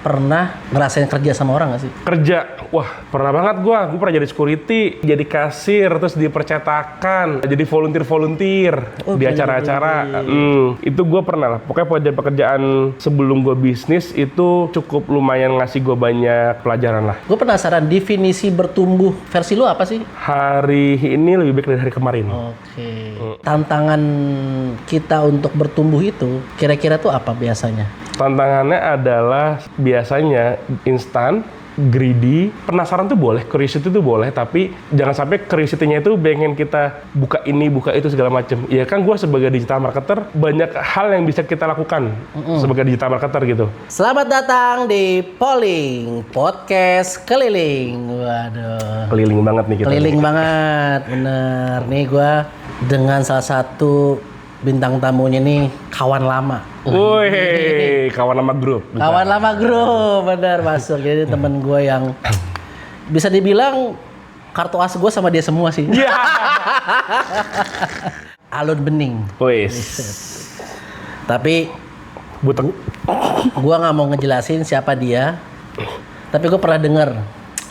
pernah ngerasain kerja sama orang nggak sih? Kerja, wah pernah banget gue pernah jadi security, jadi kasir, terus di percetakan, jadi volunteer di acara-acara. Itu gue pernah lah, pokoknya pekerjaan sebelum gue bisnis itu cukup lumayan ngasih gue banyak pelajaran lah. Gue penasaran, definisi bertumbuh versi lu apa sih? Hari ini lebih baik dari hari kemarin. Oke. Tantangan kita untuk bertumbuh itu kira-kira tuh apa biasanya? Tantangannya adalah biasanya instan, greedy, penasaran tuh boleh, curiosity tuh boleh, tapi jangan sampai curiosity-nya itu pengen kita buka ini, buka itu segala macam. Ya kan gue sebagai digital marketer banyak hal yang bisa kita lakukan sebagai digital marketer gitu. Selamat datang di Polling Podcast Keliling. Waduh. Keliling banget nih kita. Keliling banget, bener. Nih gue dengan salah satu bintang tamunya nih kawan lama. Woi, kawan lama grup. Kawan lama grup, bener masuk. Jadi temen gue yang bisa dibilang kartu as gue sama dia semua sih. Yeah. Alun Bening. Wis. Tapi Buteng. gue nggak mau ngejelasin siapa dia. Tapi gue pernah dengar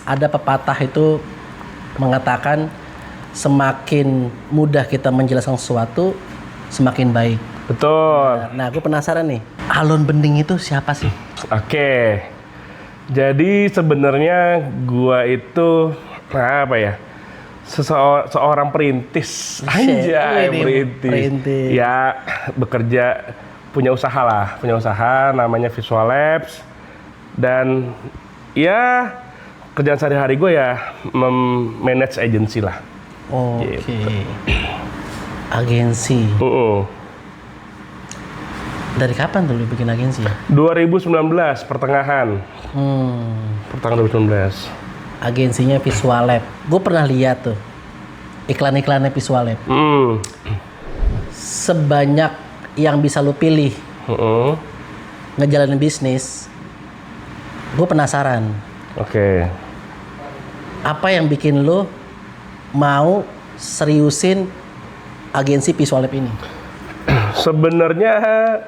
ada pepatah itu mengatakan semakin mudah kita menjelaskan sesuatu, semakin baik. Betul. Nah, gue penasaran nih, Alun Bening itu siapa sih? Oke. Jadi sebenarnya gua itu apa ya? Seorang perintis. Anjay, perintis. Ya, bekerja punya usaha namanya Visual Labs. Dan ya kerjaan sehari-hari gue ya manage agency lah. Oke. Gitu. Agensi. Dari kapan tuh lu bikin agensi? 2019 pertengahan. Pertengahan 2019. Agensinya Visual Lab. Gue pernah lihat tuh iklan-iklannya Visual Lab. Sebanyak yang bisa lu pilih ngejalanin bisnis, gue penasaran. Oke. Apa yang bikin lu mau seriusin agensi Visual Lab ini? Sebenarnya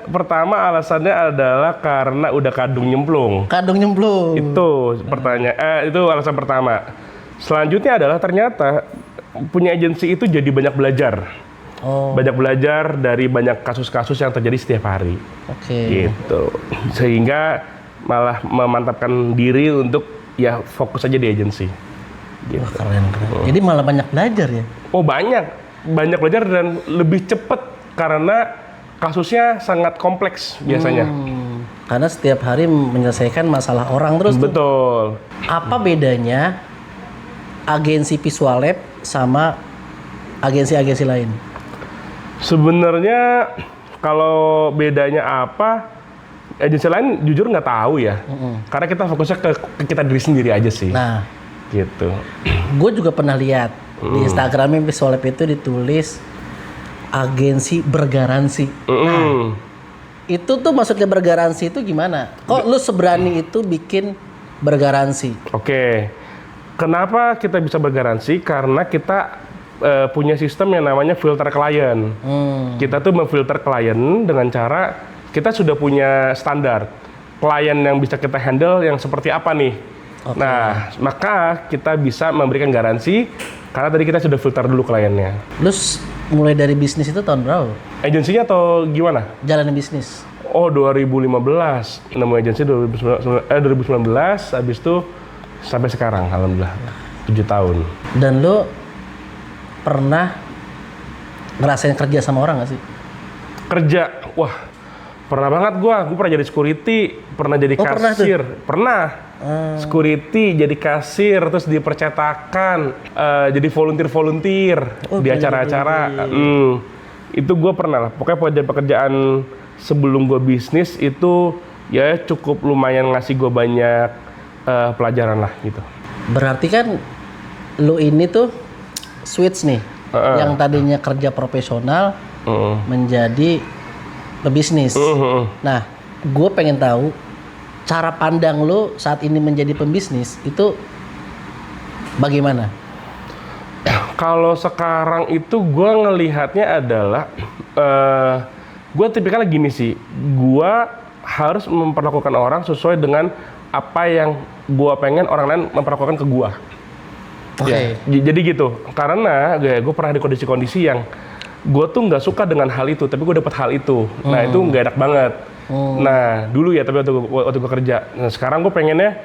pertama alasannya adalah karena udah kadung nyemplung. Kadung nyemplung. Itu pertanyaan, itu alasan pertama. Selanjutnya adalah ternyata punya agensi itu jadi banyak belajar. Banyak belajar dari banyak kasus-kasus yang terjadi setiap hari. Oke. Gitu. Sehingga malah memantapkan diri untuk ya fokus aja di agensi. Gitu. Wah, keren. Jadi malah banyak belajar ya? Oh banyak belajar dan lebih cepat karena kasusnya sangat kompleks biasanya. Karena setiap hari menyelesaikan masalah orang terus. Betul. Apa bedanya agensi Visual Lab sama agensi-agensi lain? Sebenarnya kalau bedanya apa, agensi lain jujur nggak tahu ya. Karena kita fokusnya ke kita diri sendiri aja sih. Nah, gitu. Gue juga pernah lihat di Instagramnya Visual Lab itu ditulis agensi bergaransi. Nah, itu tuh maksudnya bergaransi itu gimana? Kok lu seberani itu bikin bergaransi? Oke. Kenapa kita bisa bergaransi? Karena kita punya sistem yang namanya filter klien. Kita tuh memfilter klien dengan cara kita sudah punya standar klien yang bisa kita handle yang seperti apa nih. Okay. Nah, maka kita bisa memberikan garansi karena tadi kita sudah filter dulu kliennya. Lu mulai dari bisnis itu tahun berapa? Agensinya atau gimana? Jalanin bisnis. Oh, 2015. Nemu agensi 2019, habis itu sampai sekarang, alhamdulillah 7 tahun. Dan lu pernah ngerasain kerja sama orang gak sih? Kerja, wah pernah banget gue pernah jadi security, pernah jadi kasir, pernah. Security, jadi kasir, terus di percetakan, jadi volunteer di acara-acara. Itu gue pernah lah, pokoknya pekerjaan sebelum gue bisnis itu ya cukup lumayan ngasih gue banyak pelajaran lah gitu. Berarti kan lu ini tuh switch nih, yang tadinya kerja profesional menjadi pebisnis. Nah, gue pengen tahu cara pandang lu saat ini menjadi pembisnis itu bagaimana? Kalau sekarang itu gue ngelihatnya adalah gue tipikalnya gini sih, gue harus memperlakukan orang sesuai dengan apa yang gue pengen orang lain memperlakukan ke gue. Oke. Jadi gitu, karena gue pernah di kondisi-kondisi yang gue tuh nggak suka dengan hal itu, tapi gue dapat hal itu. Nah itu nggak enak banget. Nah dulu ya, tapi waktu gue kerja. Nah sekarang gue pengennya,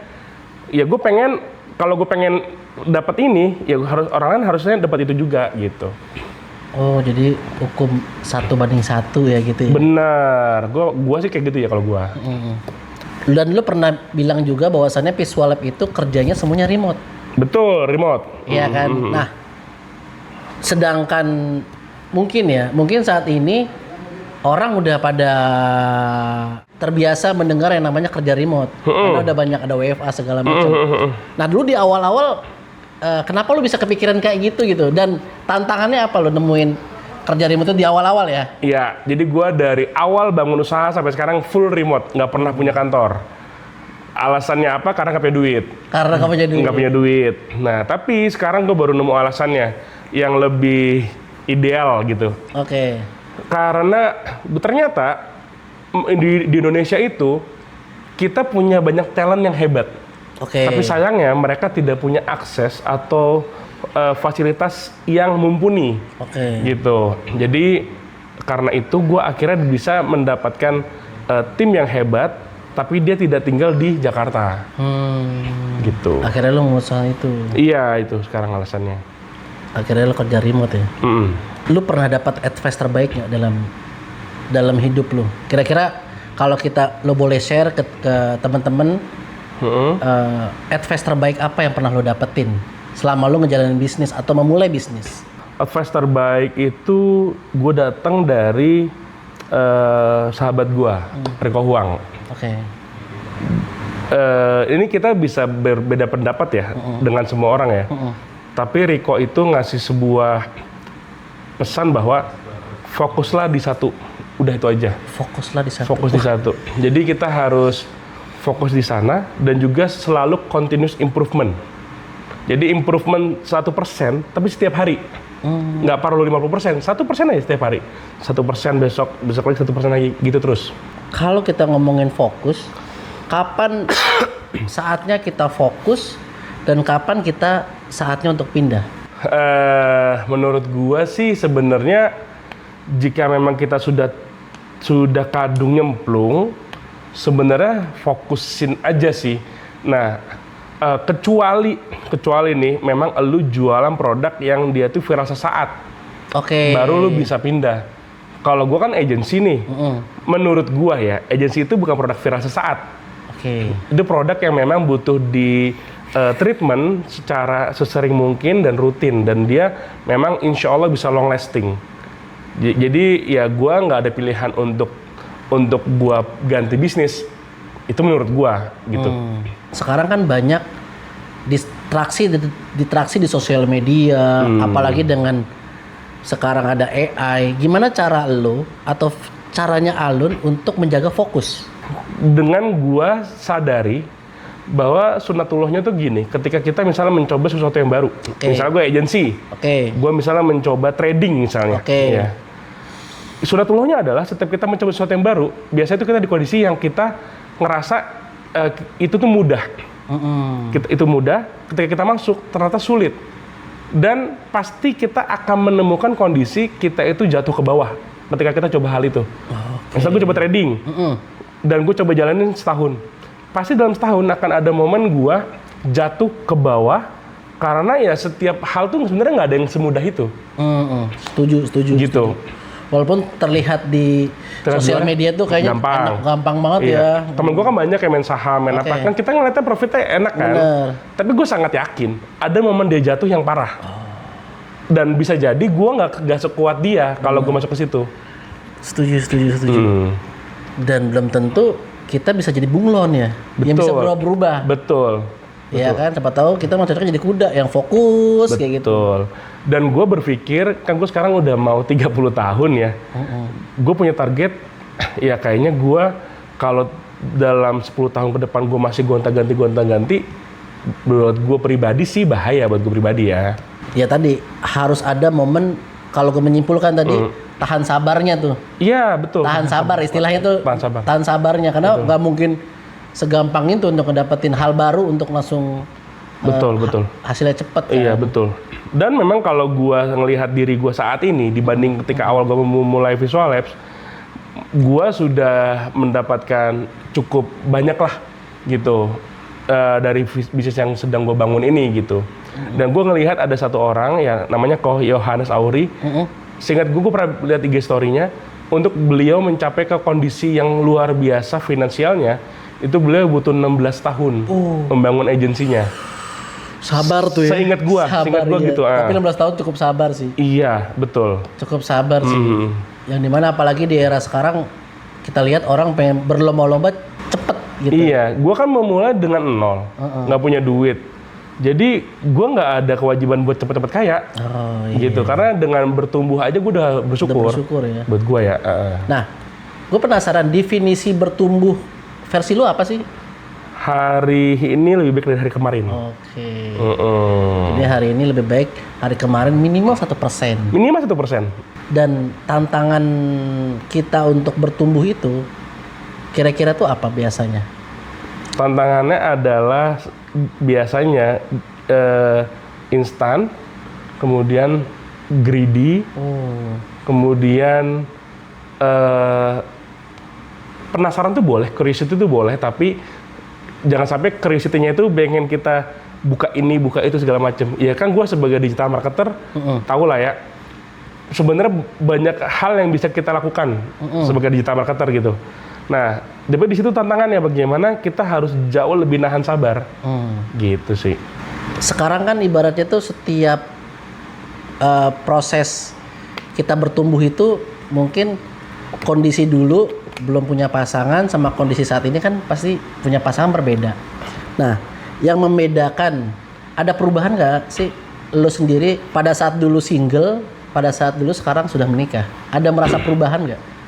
ya gue pengen kalau gue pengen dapat ini, ya harus orang lain harusnya dapat itu juga gitu. Oh jadi hukum 1 banding 1 ya gitu ya? Benar, gue sih kayak gitu ya kalau gue. Dan lu pernah bilang juga bahwasannya Visual Lab itu kerjanya semuanya remote. Betul, remote. Iya kan? Nah, sedangkan mungkin saat ini orang udah pada terbiasa mendengar yang namanya kerja remote. Karena udah banyak ada WFA segala macam. Nah, dulu di awal-awal kenapa lu bisa kepikiran kayak gitu? Dan tantangannya apa lu nemuin kerja remote itu di awal-awal ya? Iya, jadi gue dari awal bangun usaha sampai sekarang full remote, nggak pernah punya kantor. Alasannya apa? Karena nggak punya duit. Karena Nggak punya duit. Nah, tapi sekarang gue baru nemu alasannya yang lebih ideal gitu. Oke. Karena ternyata di Indonesia itu kita punya banyak talent yang hebat. Oke. Tapi sayangnya mereka tidak punya akses atau fasilitas yang mumpuni. Oke. Gitu. Jadi karena itu gue akhirnya bisa mendapatkan tim yang hebat, tapi dia tidak tinggal di Jakarta. Gitu. Akhirnya lu mengusaha itu. Iya, itu sekarang alasannya. Akhirnya lu kerja remote ya. Lu pernah dapat advice terbaik nggak dalam hidup lu? Kira-kira kalau lu boleh share ke teman-teman, advice terbaik apa yang pernah lu dapetin selama lu ngejalanin bisnis atau memulai bisnis? Advice terbaik itu gue datang dari sahabat gue, Riko Huang. Oke. Ini kita bisa berbeda pendapat ya dengan semua orang ya. Tapi Riko itu ngasih sebuah pesan bahwa fokuslah di satu, udah itu aja. Fokuslah di satu. Fokus di satu. Jadi kita harus fokus di sana dan juga selalu continuous improvement. Jadi improvement 1%, tapi setiap hari. Nggak perlu 50%, 1% aja setiap hari. 1% besok lagi 1% lagi, gitu terus. Kalau kita ngomongin fokus, kapan saatnya kita fokus dan kapan kita saatnya untuk pindah? Menurut gua sih sebenarnya jika memang kita sudah kadung nyemplung, sebenarnya fokusin aja sih. Nah, kecuali nih memang lu jualan produk yang dia tuh viral sesaat. Oke. Baru lu bisa pindah. Kalau gua kan agensi nih. Menurut gua ya, agensi itu bukan produk viral sesaat. Oke. Itu produk yang memang butuh di treatment secara sesering mungkin dan rutin, dan dia memang insya Allah bisa long lasting. Jadi ya gua nggak ada pilihan untuk gua ganti bisnis. Itu menurut gua gitu. Sekarang kan banyak distraksi di sosial media, apalagi dengan sekarang ada AI. Gimana cara lo atau caranya Alun untuk menjaga fokus? Dengan gua sadari bahwa sunatullahnya tuh gini, ketika kita misalnya mencoba sesuatu yang baru, misalnya gue agensi, gue misalnya mencoba trading misalnya, ya. Sunatullahnya adalah setiap kita mencoba sesuatu yang baru, biasanya itu kita di kondisi yang kita ngerasa itu tuh mudah, itu mudah, ketika kita masuk ternyata sulit, dan pasti kita akan menemukan kondisi kita itu jatuh ke bawah ketika kita coba hal itu. Misalnya gue coba trading, dan gue coba jalanin setahun. Pasti dalam setahun akan ada momen gua jatuh ke bawah karena ya setiap hal tuh sebenarnya nggak ada yang semudah itu. Setuju. Gitu. Walaupun terlihat di sosial media tuh kayaknya gampang banget ya. Temen gua kan banyak yang main saham, main apa kan kita ngeliatnya profitnya enak kan. Tapi gue sangat yakin ada momen dia jatuh yang parah. Dan bisa jadi gua nggak sekuat dia kalau gua masuk ke situ. Setuju. Dan belum tentu kita bisa jadi bunglon ya, yang bisa berubah. Betul. Ya kan, siapa tahu kita mau cocoknya jadi kuda yang fokus kayak gitu. Betul. Dan gue berpikir, kan gue sekarang udah mau 30 tahun ya. Gue punya target, ya kayaknya gue kalau dalam 10 tahun ke depan gue masih gonta-ganti, buat gue pribadi sih bahaya buat gue pribadi ya. Ya tadi harus ada momen, kalau gue menyimpulkan tadi, tahan sabarnya tuh. Iya, betul. Tahan sabar istilahnya tuh. Tahan sabar. Tahan sabarnya karena nggak mungkin segampang itu untuk ngedapetin hal baru untuk langsung Betul. hasilnya cepet kan. Iya, betul. Dan memang kalau gua ngelihat diri gua saat ini dibanding ketika awal gua memulai Visual Labs, gua sudah mendapatkan cukup banyak lah gitu dari bisnis yang sedang gua bangun ini gitu. Dan gua ngelihat ada satu orang ya namanya Ko Yohanes Auri. Seingat gue pernah lihat IG story-nya, untuk beliau mencapai ke kondisi yang luar biasa finansialnya, itu beliau butuh 16 tahun membangun agensinya. Sabar tuh ya. Seingat gue iya. gitu. Tapi 16 tahun cukup sabar sih. Iya, betul. Cukup sabar sih. Yang dimana apalagi di era sekarang, kita lihat orang pengen berlomba-lomba cepet gitu. Iya, gue kan memulai dengan nol, nggak punya duit. Jadi gue nggak ada kewajiban buat cepet-cepet kaya, gitu. Karena dengan bertumbuh aja gue udah bersyukur. Udah bersyukur ya. Buat gue ya. Nah, gue penasaran definisi bertumbuh versi lu apa sih? Hari ini lebih baik dari hari kemarin. Oke. Jadi hari ini lebih baik hari kemarin minimal 1%. Minimal 1%. Dan tantangan kita untuk bertumbuh itu kira-kira tuh apa biasanya? Tantangannya adalah biasanya instan, kemudian greedy, kemudian penasaran tuh boleh, curiosity tuh boleh, tapi jangan sampai curiosity-nya itu pengen kita buka ini, buka itu segala macam. Ya kan gue sebagai digital marketer tahu lah ya, sebenarnya banyak hal yang bisa kita lakukan sebagai digital marketer gitu. Nah, tapi di situ tantangannya bagaimana kita harus jauh lebih nahan sabar, gitu sih. Sekarang kan ibaratnya tuh setiap proses kita bertumbuh itu mungkin kondisi dulu belum punya pasangan sama kondisi saat ini kan pasti punya pasangan berbeda. Nah, yang membedakan ada perubahan nggak sih lo sendiri pada saat dulu single, pada saat dulu sekarang sudah menikah? Ada merasa perubahan nggak?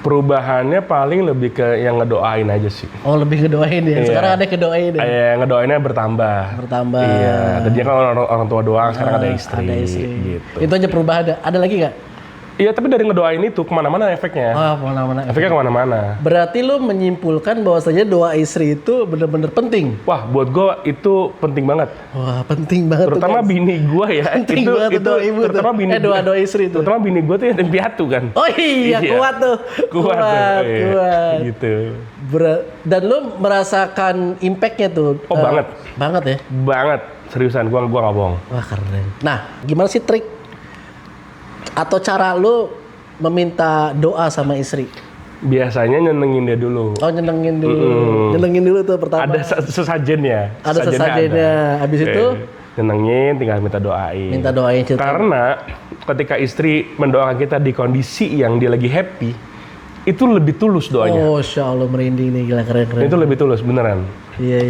Perubahannya paling lebih ke yang ngedoain aja sih. Oh, lebih ngedoain ya. Iya. Sekarang ada ngedoain ya. Ngedoainnya bertambah. Iya. Tadinya kan orang tua doang, sekarang ada istri. Ada istri. Gitu. Itu aja perubahan. Ada lagi nggak? Iya, tapi dari ngedoain itu kemana-mana efeknya. Kemana-mana. Efeknya kemana-mana. Berarti lu menyimpulkan bahwasanya doa istri itu benar-benar penting. Wah, buat gue itu penting banget. Wah, penting banget. Terutama tuh, bini gue ya. penting banget doa ibu terutama tuh. bini doa istri itu. Terutama bini gue tuh yang piatu kan. Oh iya, kuat tuh. Kuat. Gitu. Dan lu merasakan impact-nya tuh. Oh, banget. Banget ya? Banget. Seriusan, gua nggak bohong. Wah, keren. Nah, gimana sih trik atau cara lu meminta doa sama istri? Biasanya nyenengin dia dulu. Oh, nyenengin dulu. Nyenengin dulu tuh pertama. Ada sesajennya. Ada sesajennya. Habis itu nyenengin, tinggal minta doain. Minta doain. Karena ketika istri mendoakan kita di kondisi yang dia lagi happy, itu lebih tulus doanya. Oh, Insya Allah merinding nih, gila keren. Itu lebih tulus, beneran. Iya.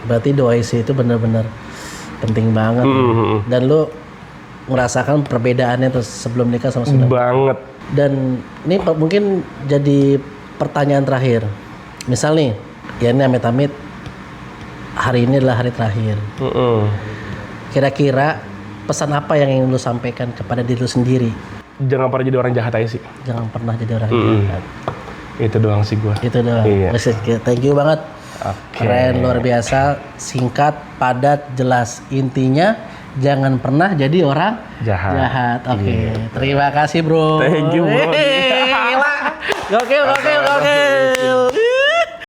Berarti doa istri itu benar-benar penting banget. Dan lu ngerasakan perbedaannya tuh sebelum nikah sama sudah. Banget. Dan ini mungkin jadi pertanyaan terakhir. Misal nih, ya ini amit-amit hari ini adalah hari terakhir. Kira-kira pesan apa yang ingin lu sampaikan kepada diri lu sendiri? Jangan pernah jadi orang jahat aja sih. Jangan pernah jadi orang jahat. Itu doang sih gua. Itu doang. Iya. Thank you banget. Okay. Keren, luar biasa, singkat, padat, jelas. Intinya jangan pernah jadi orang jahat. Oke. Terima kasih, Bro. Thank you, Bro. Gokil.